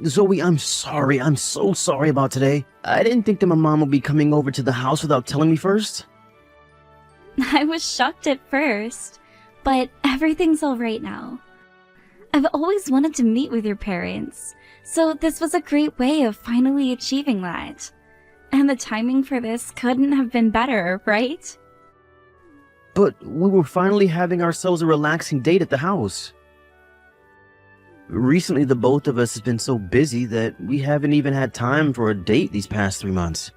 Zoe, I'm sorry. I'm so sorry about today. I didn't think that my mom would be coming over to the house without telling me first. I was shocked at first, but everything's alright now. I've always wanted to meet with your parents, so this was a great way of finally achieving that. And the timing for this couldn't have been better, right? But we were finally having ourselves a relaxing date at the house. Recently, the both of us have been so busy that we haven't even had time for a date these past 3 months.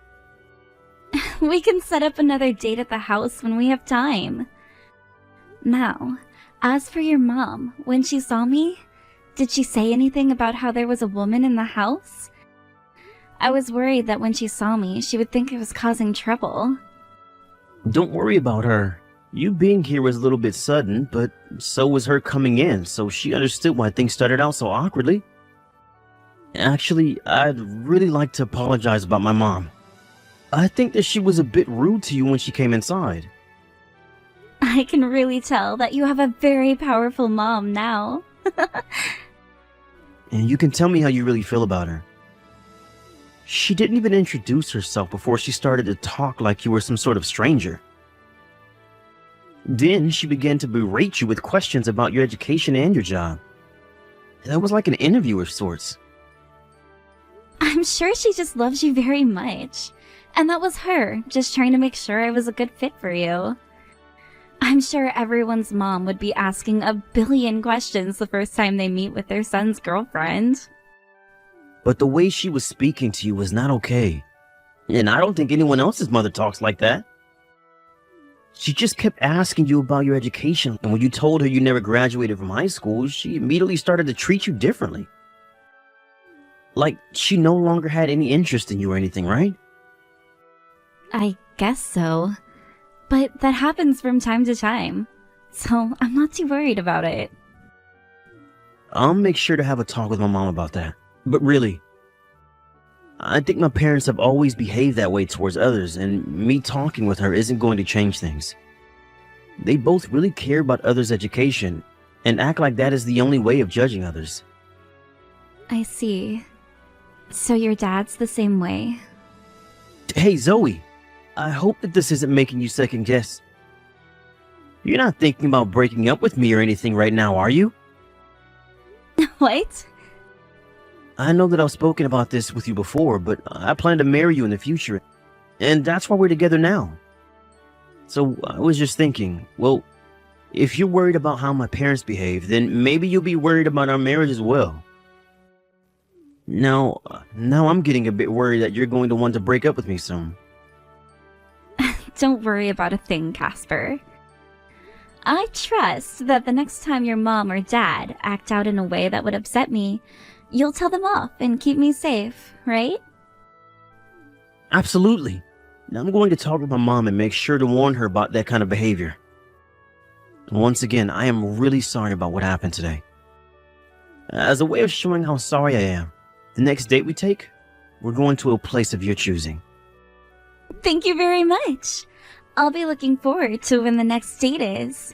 We can set up another date at the house when we have time. Now, as for your mom, when she saw me, did she say anything about how there was a woman in the house? I was worried that when she saw me, she would think I was causing trouble. Don't worry about her. You being here was a little bit sudden, but so was her coming in, so she understood why things started out so awkwardly. Actually, I'd really like to apologize about my mom. I think that she was a bit rude to you when she came inside. I can really tell that you have a very powerful mom now. And you can tell me how you really feel about her. She didn't even introduce herself before she started to talk like you were some sort of stranger. Then she began to berate you with questions about your education and your job. That was like an interview of sorts. I'm sure she just loves you very much. And that was her, just trying to make sure I was a good fit for you. I'm sure everyone's mom would be asking a billion questions the first time they meet with their son's girlfriend. But the way she was speaking to you was not okay. And I don't think anyone else's mother talks like that. She just kept asking you about your education, and when you told her you never graduated from high school, she immediately started to treat you differently. Like she no longer had any interest in you or anything, right? I guess so. But that happens from time to time, so I'm not too worried about it. I'll make sure to have a talk with my mom about that. But really, I think my parents have always behaved that way towards others, and me talking with her isn't going to change things. They both really care about others' education, and act like that is the only way of judging others. I see. So your dad's the same way? Hey, Zoe, I hope that this isn't making you second guess. You're not thinking about breaking up with me or anything right now, are you? What? I know that I've spoken about this with you before, but I plan to marry you in the future, and that's why we're together now. So I was just thinking, well, if you're worried about how my parents behave, then maybe you'll be worried about our marriage as well. Now I'm getting a bit worried that you're going to want to break up with me soon. Don't worry about a thing, Casper. I trust that the next time your mom or dad act out in a way that would upset me, you'll tell them off and keep me safe, right? Absolutely. Now I'm going to talk with my mom and make sure to warn her about that kind of behavior. Once again, I am really sorry about what happened today. As a way of showing how sorry I am, the next date we take, we're going to a place of your choosing. Thank you very much. I'll be looking forward to when the next date is.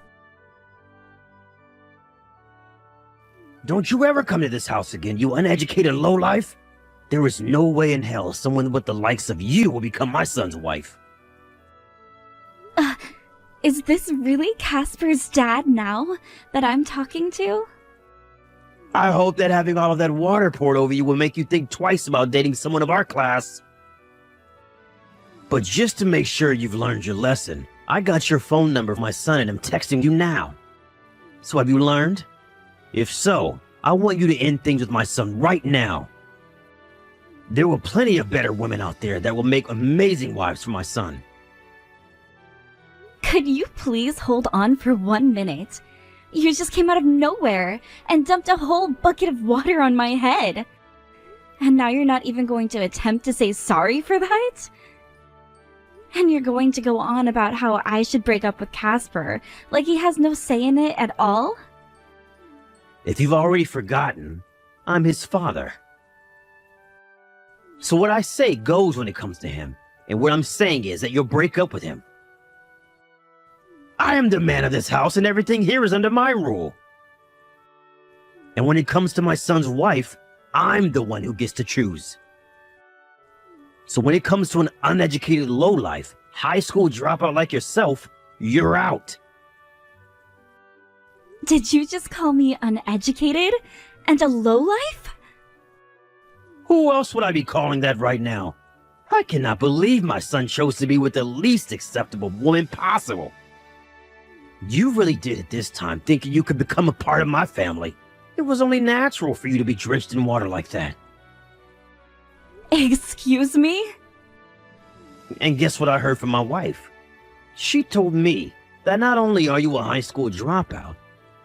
Don't you ever come to this house again, you uneducated lowlife! There is no way in hell someone with the likes of you will become my son's wife. Is this really Casper's dad now that I'm talking to? I hope that having all of that water poured over you will make you think twice about dating someone of our class. But just to make sure you've learned your lesson, I got your phone number from my son and I'm texting you now. So have you learned? If so, I want you to end things with my son right now. There were plenty of better women out there that will make amazing wives for my son. Could you please hold on for 1 minute? You just came out of nowhere and dumped a whole bucket of water on my head. And now you're not even going to attempt to say sorry for that? And you're going to go on about how I should break up with Casper, like he has no say in it at all? If you've already forgotten, I'm his father. So what I say goes when it comes to him, and what I'm saying is that you'll break up with him. I am the man of this house, and everything here is under my rule. And when it comes to my son's wife, I'm the one who gets to choose. So when it comes to an uneducated lowlife, high school dropout like yourself, you're out. Did you just call me uneducated and a lowlife? Who else would I be calling that right now? I cannot believe my son chose to be with the least acceptable woman possible. You really did it this time, thinking you could become a part of my family. It was only natural for you to be drenched in water like that. Excuse me? And guess what I heard from my wife? She told me that not only are you a high school dropout,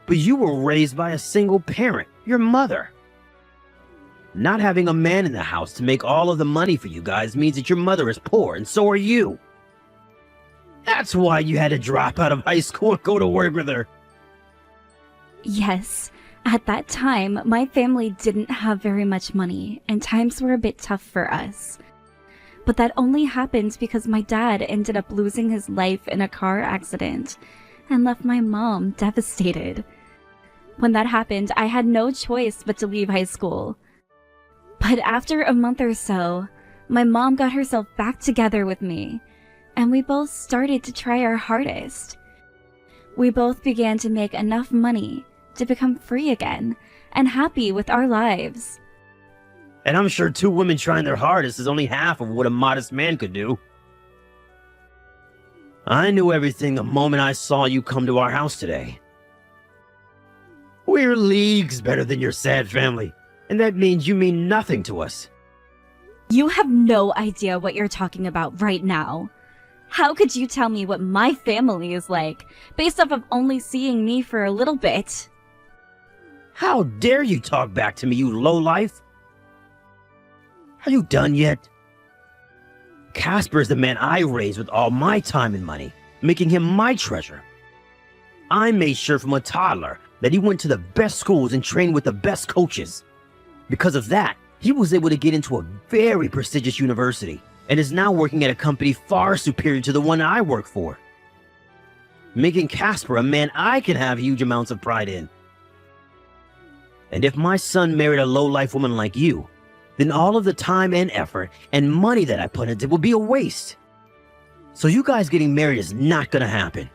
but you were raised by a single parent, your mother. Not having a man in the house to make all of the money for you guys means that your mother is poor, and so are you. That's why you had to drop out of high school and go to work with her. Yes. At that time, my family didn't have very much money, and times were a bit tough for us. But that only happened because my dad ended up losing his life in a car accident and left my mom devastated. When that happened, I had no choice but to leave high school. But after a month or so, my mom got herself back together with me, and we both started to try our hardest. We both began to make enough money to become free again and happy with our lives. And I'm sure two women trying their hardest is only half of what a modest man could do. I knew everything the moment I saw you come to our house today. We're leagues better than your sad family, and that means you mean nothing to us. You have no idea what you're talking about right now. How could you tell me what my family is like, based off of only seeing me for a little bit? How dare you talk back to me, you lowlife? Are you done yet? Casper is the man I raised with all my time and money, making him my treasure. I made sure from a toddler that he went to the best schools and trained with the best coaches. Because of that, he was able to get into a very prestigious university and is now working at a company far superior to the one I work for, making Casper a man I can have huge amounts of pride in. And if my son married a low-life woman like you, then all of the time and effort and money that I put into it would be a waste. So you guys getting married is not gonna happen.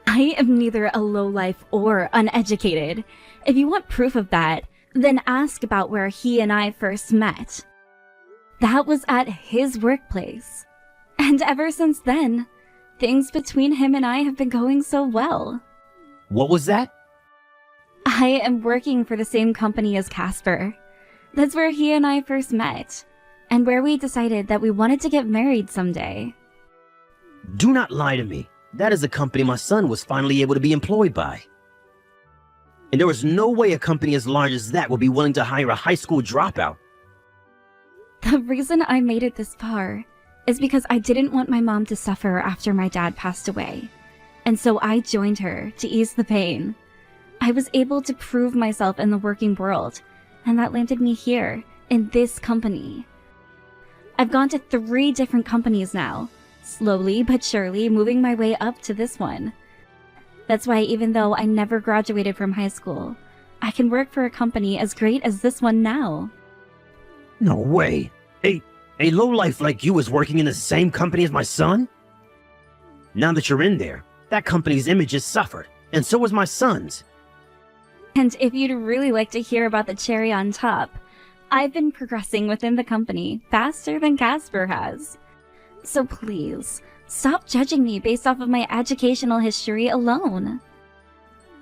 I am neither a lowlife or uneducated. If you want proof of that, then ask about where he and I first met. That was at his workplace. And ever since then, things between him and I have been going so well. What was that? I am working for the same company as Casper. That's where he and I first met, and where we decided that we wanted to get married someday. Do not lie to me. That is the company my son was finally able to be employed by. And there was no way a company as large as that would be willing to hire a high school dropout. The reason I made it this far is because I didn't want my mom to suffer after my dad passed away. And so I joined her to ease the pain. I was able to prove myself in the working world, and that landed me here, in this company. I've gone to 3 different companies now, slowly but surely moving my way up to this one. That's why even though I never graduated from high school, I can work for a company as great as this one now. No way. A lowlife like you is working in the same company as my son? Now that you're in there, that company's image has suffered, and so has my son's. And if you'd really like to hear about the cherry on top, I've been progressing within the company faster than Casper has. So please, stop judging me based off of my educational history alone.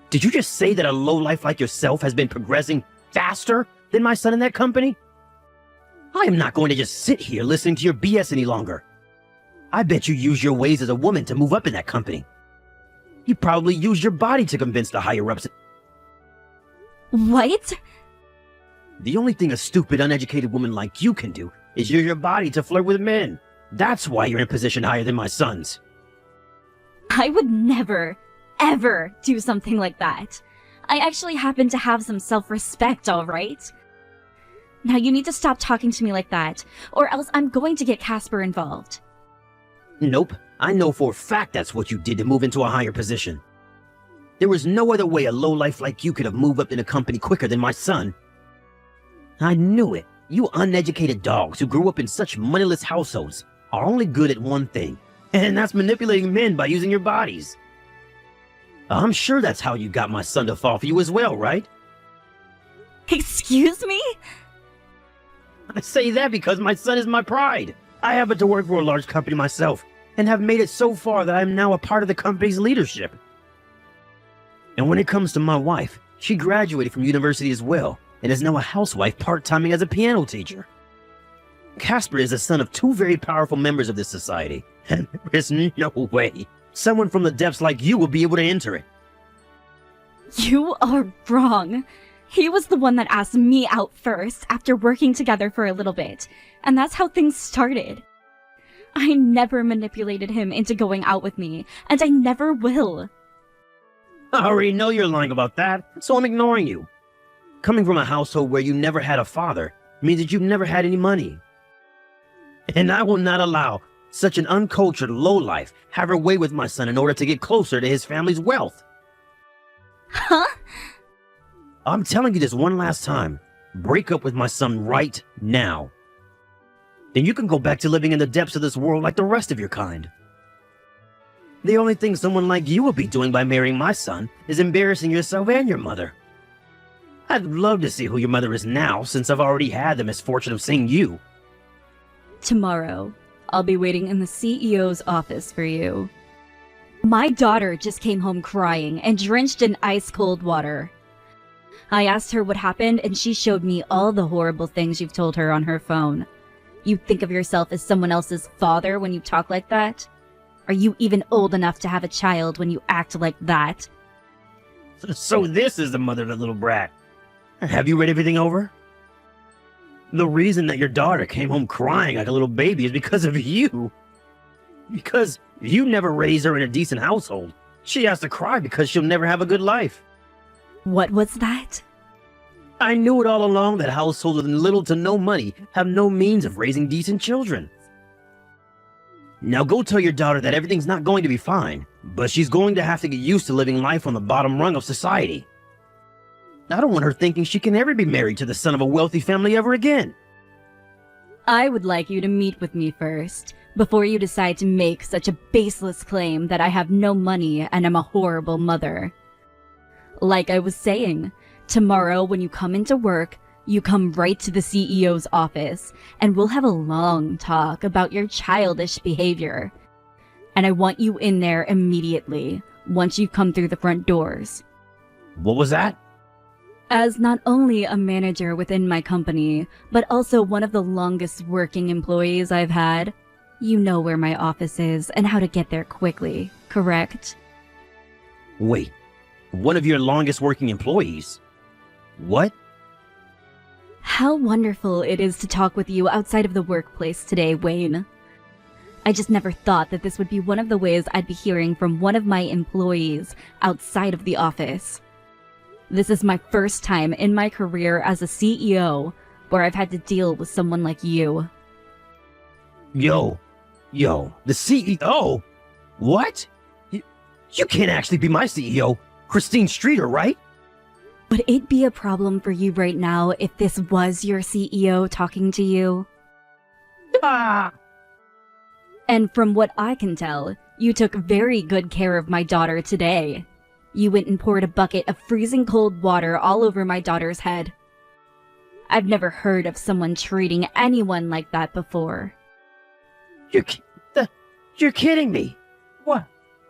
Did you just say that a lowlife like yourself has been progressing faster than my son in that company? I am not going to just sit here listening to your BS any longer. I bet you use your ways as a woman to move up in that company. You probably used your body to convince the higher-ups. What? The only thing a stupid, uneducated woman like you can do is use your body to flirt with men. That's why you're in a position higher than my son's. I would never, ever do something like that. I actually happen to have some self-respect, all right? Now you need to stop talking to me like that, or else I'm going to get Casper involved. Nope. I know for a fact that's what you did to move into a higher position. There was no other way a lowlife like you could have moved up in a company quicker than my son. I knew it. You uneducated dogs who grew up in such moneyless households are only good at one thing, and that's manipulating men by using your bodies. I'm sure that's how you got my son to fall for you as well, right? Excuse me? I say that because my son is my pride. I happen to work for a large company myself, and have made it so far that I am now a part of the company's leadership. And when it comes to my wife, she graduated from university as well, and is now a housewife part-timing as a piano teacher. Casper is the son of two very powerful members of this society, and there is no way someone from the depths like you will be able to enter it. You are wrong. He was the one that asked me out first after working together for a little bit, and that's how things started. I never manipulated him into going out with me, and I never will. I already know you're lying about that, so I'm ignoring you. Coming from a household where you never had a father means that you've never had any money. And I will not allow such an uncultured lowlife have her way with my son in order to get closer to his family's wealth. Huh? I'm telling you this one last time. Break up with my son right now. Then you can go back to living in the depths of this world like the rest of your kind. The only thing someone like you will be doing by marrying my son is embarrassing yourself and your mother. I'd love to see who your mother is now, since I've already had the misfortune of seeing you. Tomorrow, I'll be waiting in the CEO's office for you. My daughter just came home crying and drenched in ice-cold water. I asked her what happened, and she showed me all the horrible things you've told her on her phone. You think of yourself as someone else's father when you talk like that? Are you even old enough to have a child when you act like that? So this is the mother of the little brat. Have you read everything over? The reason that your daughter came home crying like a little baby is because of you. Because you never raised her in a decent household. She has to cry because she'll never have a good life. What was that? I knew it all along that households with little to no money have no means of raising decent children. Now go tell your daughter that everything's not going to be fine, but she's going to have to get used to living life on the bottom rung of society. I don't want her thinking she can ever be married to the son of a wealthy family ever again. I would like you to meet with me first, before you decide to make such a baseless claim that I have no money and am a horrible mother. Like I was saying, tomorrow when you come into work, you come right to the CEO's office, and we'll have a long talk about your childish behavior. And I want you in there immediately, once you come through the front doors. What was that? As not only a manager within my company, but also one of the longest working employees I've had, you know where my office is and how to get there quickly, correct? Wait, one of your longest working employees? What? How wonderful it is to talk with you outside of the workplace today, Wayne. I just never thought that this would be one of the ways I'd be hearing from one of my employees outside of the office. This is my first time in my career as a CEO where I've had to deal with someone like you. Yo, the CEO? What? You can't actually be my CEO, Christine Streeter, right? Would it be a problem for you right now if this was your CEO talking to you? Ah! And from what I can tell, you took very good care of my daughter today. You went and poured a bucket of freezing cold water all over my daughter's head. I've never heard of someone treating anyone like that before. You're kidding me.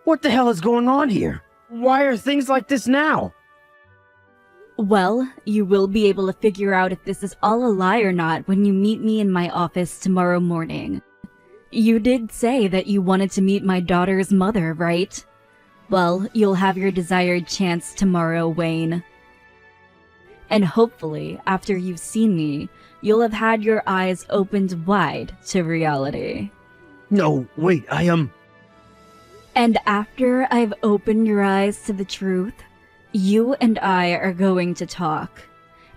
What the hell is going on here? Why are things like this now? Well, you will be able to figure out if this is all a lie or not when you meet me in my office tomorrow morning. You did say that you wanted to meet my daughter's mother, right? Well, you'll have your desired chance tomorrow, Wayne. And hopefully, after you've seen me, you'll have had your eyes opened wide to reality. No, wait, And after I've opened your eyes to the truth, you and I are going to talk.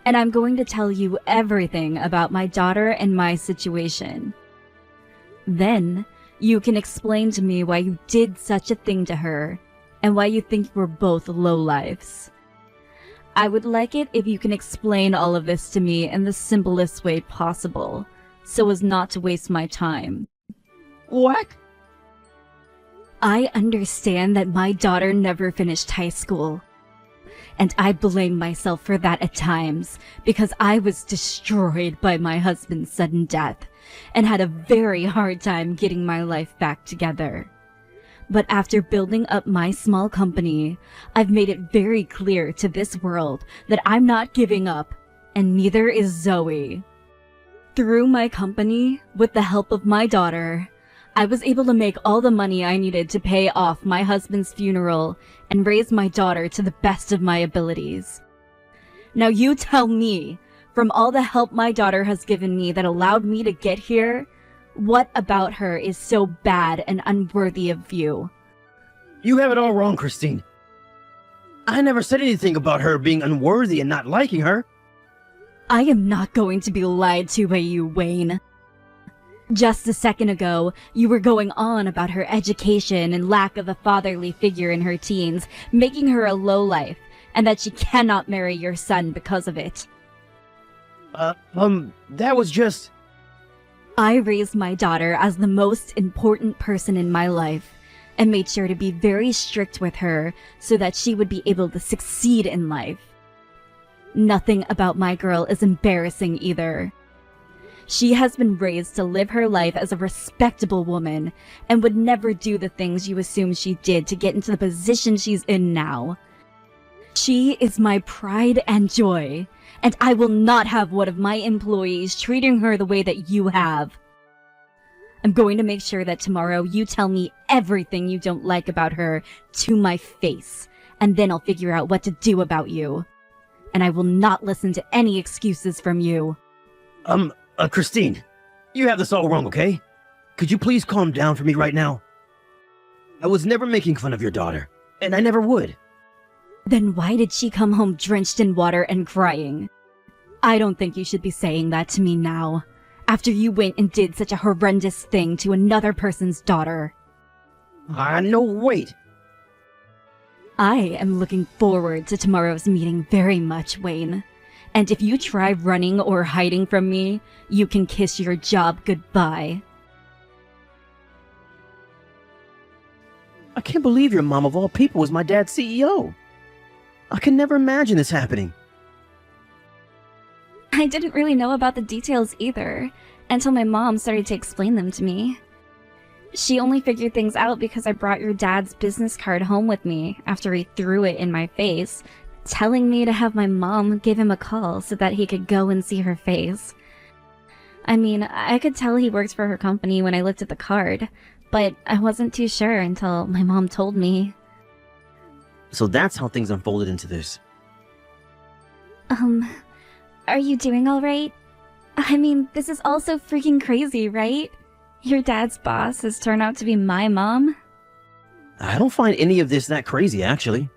And I'm going to tell you everything about my daughter and my situation. Then, you can explain to me why you did such a thing to her, and why you think we're both lowlifes. I would like it if you can explain all of this to me in the simplest way possible, so as not to waste my time. What? I understand that my daughter never finished high school, and I blame myself for that at times because I was destroyed by my husband's sudden death and had a very hard time getting my life back together. But after building up my small company, I've made it very clear to this world that I'm not giving up, and neither is Zoe. Through my company, with the help of my daughter, I was able to make all the money I needed to pay off my husband's funeral and raise my daughter to the best of my abilities. Now you tell me, from all the help my daughter has given me that allowed me to get here, what about her is so bad and unworthy of you? You have it all wrong, Christine. I never said anything about her being unworthy and not liking her. I am not going to be lied to by you, Wayne. Just a second ago, you were going on about her education and lack of a fatherly figure in her teens, making her a lowlife, and that she cannot marry your son because of it. That was just... I raised my daughter as the most important person in my life, and made sure to be very strict with her so that she would be able to succeed in life. Nothing about my girl is embarrassing either. She has been raised to live her life as a respectable woman and would never do the things you assume she did to get into the position she's in now. She is my pride and joy, and I will not have one of my employees treating her the way that you have. I'm going to make sure that tomorrow you tell me everything you don't like about her to my face, and then I'll figure out what to do about you. And I will not listen to any excuses from you. Christine, you have this all wrong, okay? Could you please calm down for me right now? I was never making fun of your daughter, and I never would. Then why did she come home drenched in water and crying? I don't think you should be saying that to me now, after you went and did such a horrendous thing to another person's daughter. No, wait. I am looking forward to tomorrow's meeting very much, Wayne. And if you try running or hiding from me, you can kiss your job goodbye. I can't believe your mom of all people was my dad's CEO. I can never imagine this happening. I didn't really know about the details either, until my mom started to explain them to me. She only figured things out because I brought your dad's business card home with me after he threw it in my face, telling me to have my mom give him a call so that he could go and see her face. I mean, I could tell he works for her company when I looked at the card, but I wasn't too sure until my mom told me. So that's how things unfolded into this. Are you doing alright? I mean, this is all so freaking crazy, right? Your dad's boss has turned out to be my mom? I don't find any of this that crazy, actually.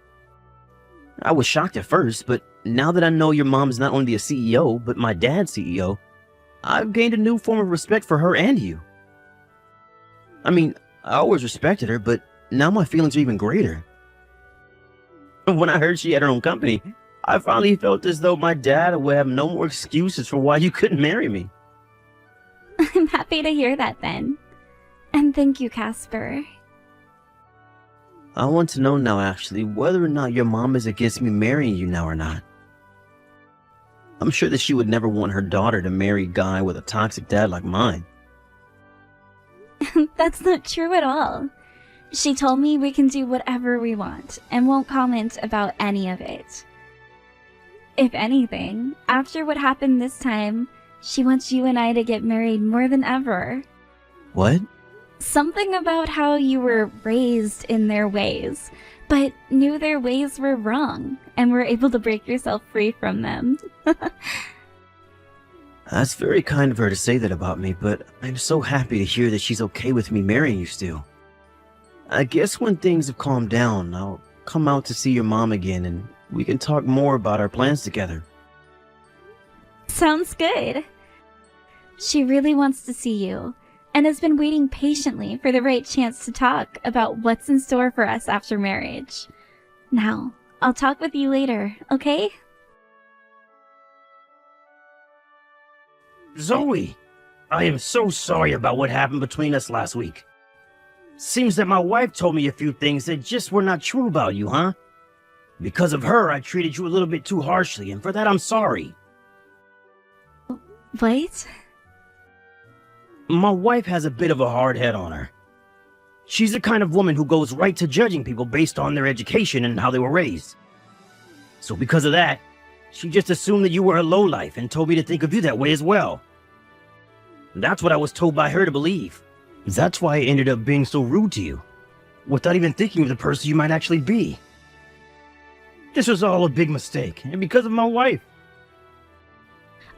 I was shocked at first, but now that I know your mom's not only a CEO, but my dad's CEO, I've gained a new form of respect for her and you. I mean, I always respected her, but now my feelings are even greater. When I heard she had her own company, I finally felt as though my dad would have no more excuses for why you couldn't marry me. I'm happy to hear that then. And thank you, Casper. I want to know now, actually, whether or not your mom is against me marrying you now or not. I'm sure that she would never want her daughter to marry a guy with a toxic dad like mine. That's not true at all. She told me we can do whatever we want and won't comment about any of it. If anything, after what happened this time, she wants you and I to get married more than ever. What? Something about how you were raised in their ways, but knew their ways were wrong and were able to break yourself free from them. That's very kind of her to say that about me, but I'm so happy to hear that she's okay with me marrying you still. I guess when things have calmed down, I'll come out to see your mom again and we can talk more about our plans together. Sounds good. She really wants to see you and has been waiting patiently for the right chance to talk about what's in store for us after marriage. Now, I'll talk with you later, okay? Zoe, I am so sorry about what happened between us last week. Seems that my wife told me a few things that just were not true about you, huh? Because of her, I treated you a little bit too harshly, and for that I'm sorry. What? My wife has a bit of a hard head on her. She's the kind of woman who goes right to judging people based on their education and how they were raised. So because of that, she just assumed that you were a lowlife and told me to think of you that way as well. That's what I was told by her to believe. That's why I ended up being so rude to you, without even thinking of the person you might actually be. This was all a big mistake, and because of my wife.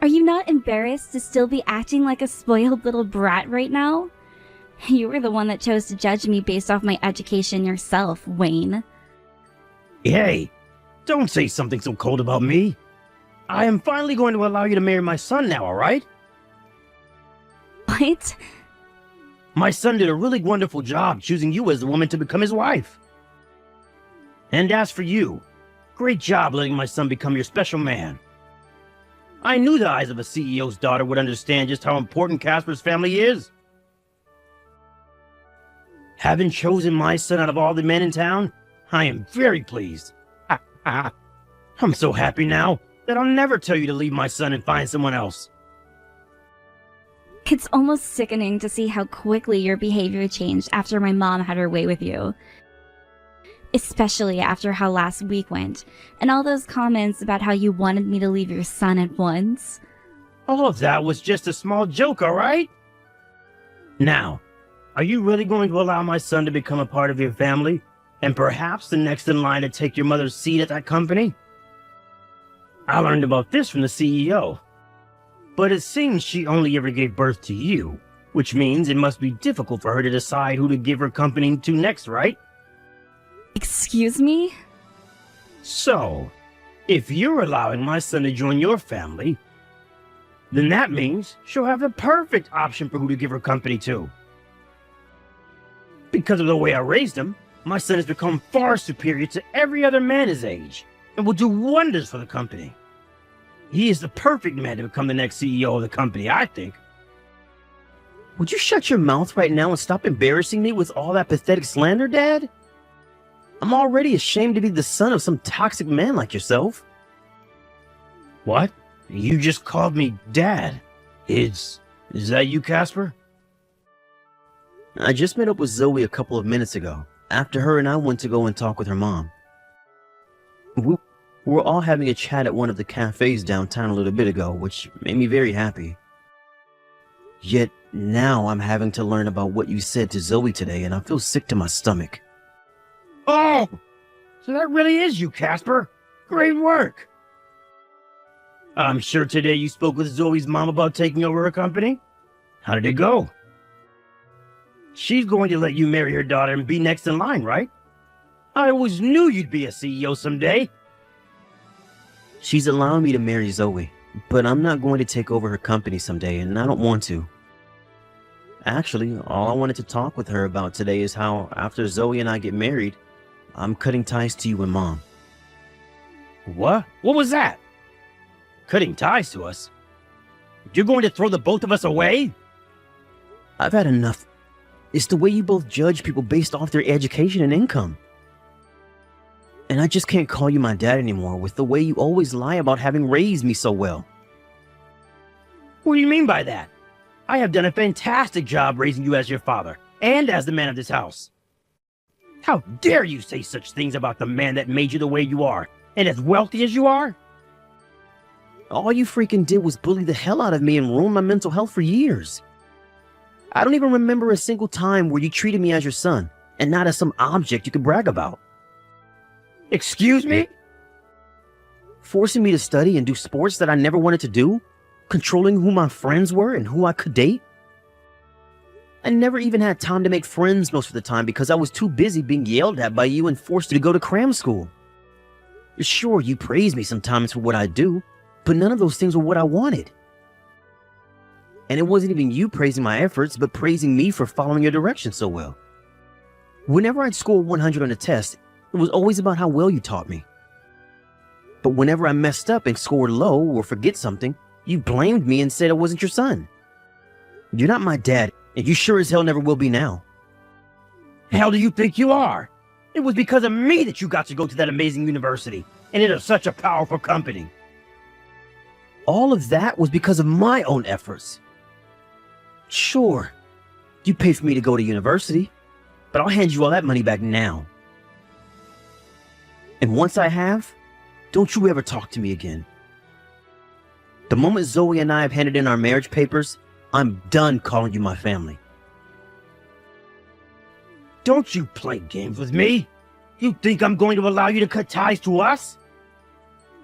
Are you not embarrassed to still be acting like a spoiled little brat right now? You were the one that chose to judge me based off my education yourself, Wayne. Hey, don't say something so cold about me. I am finally going to allow you to marry my son now, alright? What? My son did a really wonderful job choosing you as the woman to become his wife. And as for you, great job letting my son become your special man. I knew the eyes of a CEO's daughter would understand just how important Casper's family is. Having chosen my son out of all the men in town, I am very pleased. I'm so happy now that I'll never tell you to leave my son and find someone else. It's almost sickening to see how quickly your behavior changed after my mom had her way with you. Especially after how last week went, and all those comments about how you wanted me to leave your son at once. All of that was just a small joke, alright? Now, are you really going to allow my son to become a part of your family, and perhaps the next in line to take your mother's seat at that company? I learned about this from the CEO. But it seems she only ever gave birth to you, which means it must be difficult for her to decide who to give her company to next, right? Excuse me? So, if you're allowing my son to join your family, then that means she'll have the perfect option for who to give her company to. Because of the way I raised him, my son has become far superior to every other man his age, and will do wonders for the company. He is the perfect man to become the next CEO of the company, I think. Would you shut your mouth right now and stop embarrassing me with all that pathetic slander, Dad? I'm already ashamed to be the son of some toxic man like yourself. What? You just called me Dad. Is that you, Casper? I just met up with Zoe a couple of minutes ago, after her and I went to go and talk with her mom. We were all having a chat at one of the cafes downtown a little bit ago, which made me very happy. Yet now I'm having to learn about what you said to Zoe today, and I feel sick to my stomach. Oh! So that really is you, Casper. Great work! I'm sure today you spoke with Zoe's mom about taking over her company? How did it go? She's going to let you marry her daughter and be next in line, right? I always knew you'd be a CEO someday. She's allowing me to marry Zoe, but I'm not going to take over her company someday, and I don't want to. Actually, all I wanted to talk with her about today is how, after Zoe and I get married, I'm cutting ties to you and Mom. What? What was that? Cutting ties to us? You're going to throw the both of us away? I've had enough. It's the way you both judge people based off their education and income. And I just can't call you my dad anymore with the way you always lie about having raised me so well. What do you mean by that? I have done a fantastic job raising you as your father, and as the man of this house. How dare you say such things about the man that made you the way you are, and as wealthy as you are? All you freaking did was bully the hell out of me and ruin my mental health for years. I don't even remember a single time where you treated me as your son, and not as some object you could brag about. Excuse me? Forcing me to study and do sports that I never wanted to do? Controlling who my friends were and who I could date? I never even had time to make friends most of the time because I was too busy being yelled at by you and forced to go to cram school. Sure, you praise me sometimes for what I do, but none of those things were what I wanted. And it wasn't even you praising my efforts, but praising me for following your direction so well. Whenever I'd score 100 on a test, it was always about how well you taught me. But whenever I messed up and scored low or forget something, You blamed me and said I wasn't your son. You're not my dad, and you sure as hell never will be now. Hell do you think you are? It was because of me that you got to go to that amazing university, and it is such a powerful company. All of that was because of my own efforts. Sure, you paid for me to go to university, but I'll hand you all that money back now. And once I have, don't you ever talk to me again. The moment Zoe and I have handed in our marriage papers, I'm done calling you my family. Don't you play games with me? You think I'm going to allow you to cut ties to us?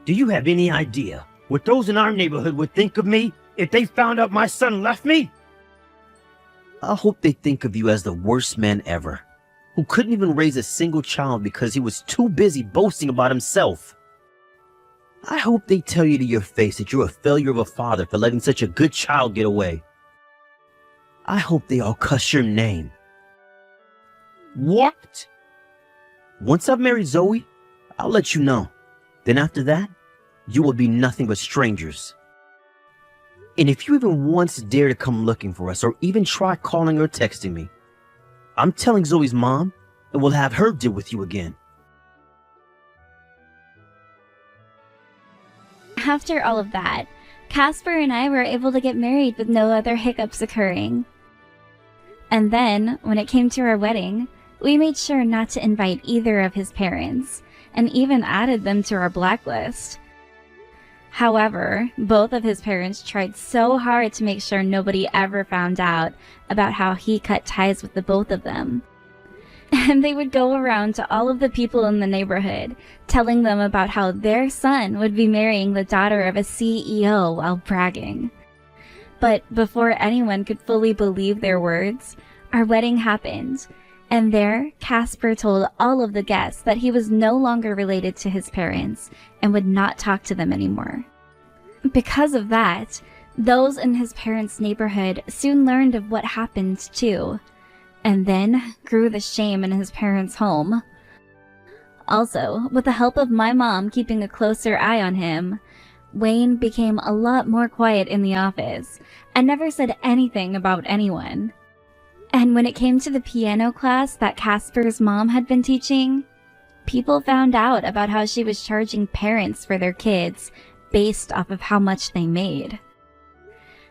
Do you have any idea what those in our neighborhood would think of me if they found out my son left me? I hope they think of you as the worst man ever, who couldn't even raise a single child because he was too busy boasting about himself. I hope they tell you to your face that you're a failure of a father for letting such a good child get away. I hope they all cuss your name. What? Once I've married Zoe, I'll let you know. Then after that, you will be nothing but strangers. And if you even once dare to come looking for us or even try calling or texting me, I'm telling Zoe's mom and we'll have her deal with you again. After all of that, Casper and I were able to get married with no other hiccups occurring. And then, when it came to our wedding, we made sure not to invite either of his parents, and even added them to our blacklist. However, both of his parents tried so hard to make sure nobody ever found out about how he cut ties with the both of them. And they would go around to all of the people in the neighborhood, telling them about how their son would be marrying the daughter of a CEO while bragging. But before anyone could fully believe their words, our wedding happened. And there, Casper told all of the guests that he was no longer related to his parents and would not talk to them anymore. Because of that, those in his parents' neighborhood soon learned of what happened too, and then grew the shame in his parents' home. Also, with the help of my mom keeping a closer eye on him, Wayne became a lot more quiet in the office and never said anything about anyone. And when it came to the piano class that Casper's mom had been teaching, people found out about how she was charging parents for their kids based off of how much they made.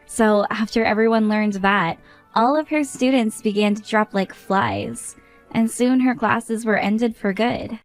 So after everyone learned that, all of her students began to drop like flies, and soon her classes were ended for good.